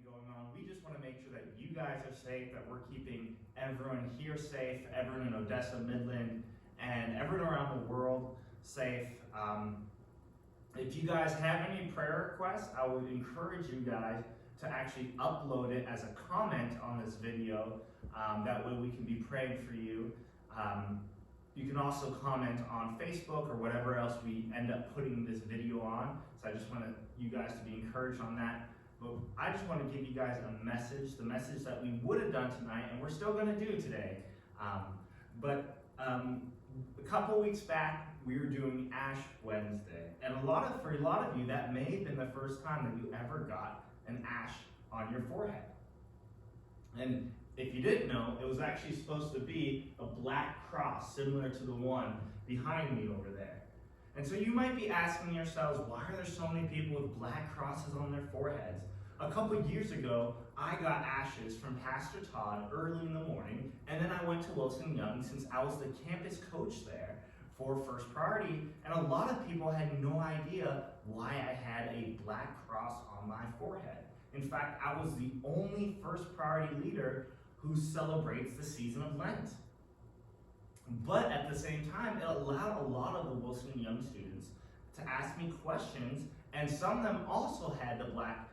going on. We just want to make sure that you guys are safe, that we're keeping everyone here safe, everyone in Odessa, Midland, and everyone around the world safe. If you guys have any prayer requests, I would encourage you guys to actually upload it as a comment on this video. That way we can be praying for you. You can also comment on Facebook or whatever else we end up putting this video on. So I just want you guys to be encouraged on that. But I just want to give you guys a message, the message that we would have done tonight and we're still going to do today. A couple weeks back, we were doing Ash Wednesday. And for a lot of you, that may have been the first time that you ever got an ash on your forehead. And if you didn't know, it was actually supposed to be a black cross, similar to the one behind me over there. And so you might be asking yourselves, why are there so many people with black crosses on their foreheads? A couple years ago, I got ashes from Pastor Todd early in the morning, and then I went to Wilson Young since I was the campus coach there for First Priority, and a lot of people had no idea why I had a black cross on my forehead. In fact, I was the only First Priority leader who celebrates the season of Lent. But at the same time, it allowed a lot of the Wilson Young students to ask me questions, and some of them also had the black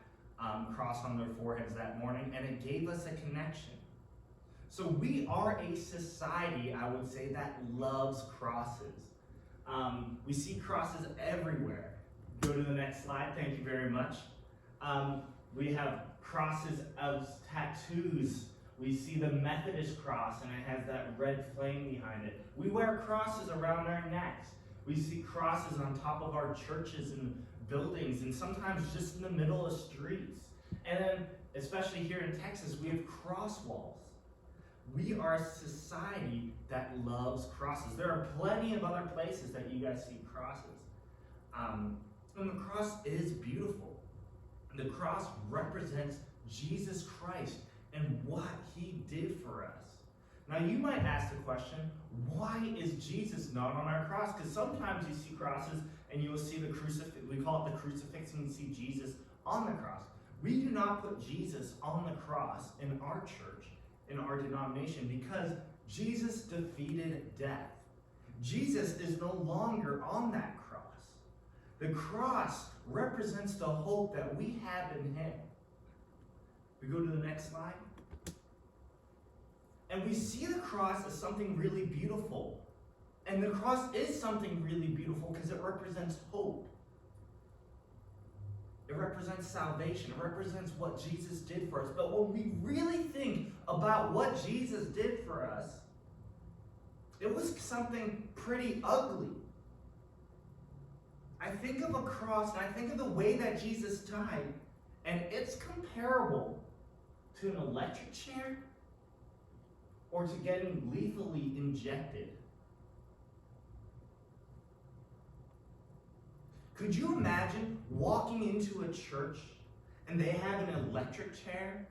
cross on their foreheads that morning, and it gave us a connection. So we are a society, I would say, that loves crosses. We see crosses everywhere. Go to the next slide, thank you very much. We have crosses of tattoos. We see the Methodist cross, and it has that red flame behind it. We wear crosses around our necks. We see crosses on top of our churches and buildings, and sometimes just in the middle of streets. And then, especially here in Texas, we have cross walls. We are a society that loves crosses. There are plenty of other places that you guys see crosses. And the cross is beautiful. The cross represents Jesus Christ and what he did for us. Now you might ask the question, why is Jesus not on our cross? Because sometimes you see crosses and you will see the crucifix, we call it the crucifix, and you see Jesus on the cross. We do not put Jesus on the cross in our church, in our denomination, because Jesus defeated death. Jesus is no longer on that cross. The cross represents the hope that we have in him. We go to the next slide. And we see the cross as something really beautiful. And the cross is something really beautiful because it represents hope. It represents salvation. It represents what Jesus did for us. But when we really think about what Jesus did for us, it was something pretty ugly. I think of a cross and I think of the way that Jesus died, and it's comparable to an electric chair or to getting lethally injected. Could you imagine walking into a church and they have an electric chair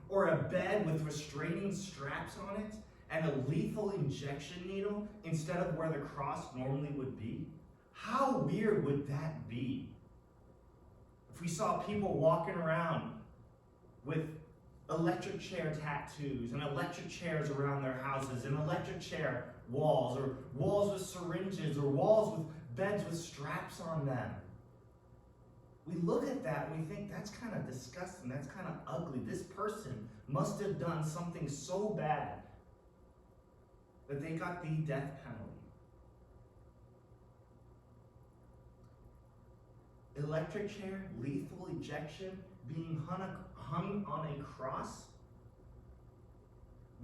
or a bed with restraining straps on it and a lethal injection needle instead of where the cross normally would be? How weird would that be? If we saw people walking around with electric chair tattoos and electric chairs around their houses and electric chair walls, or walls with syringes, or walls with beds with straps on them. We look at that and we think, that's kind of disgusting, that's kind of ugly. This person must have done something so bad that they got the death penalty. Electric chair, lethal injection, being hung on a cross,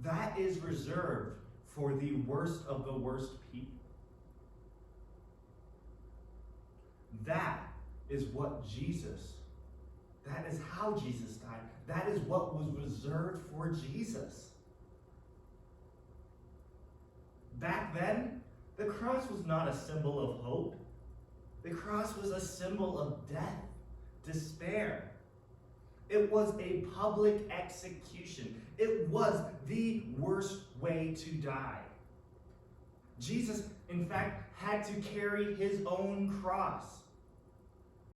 that is reserved for the worst of the worst people. That is what that is how Jesus died. That is what was reserved for Jesus. Back then, the cross was not a symbol of hope. The cross was a symbol of death, despair. It was a public execution. It was the worst way to die. Jesus, in fact, had to carry his own cross.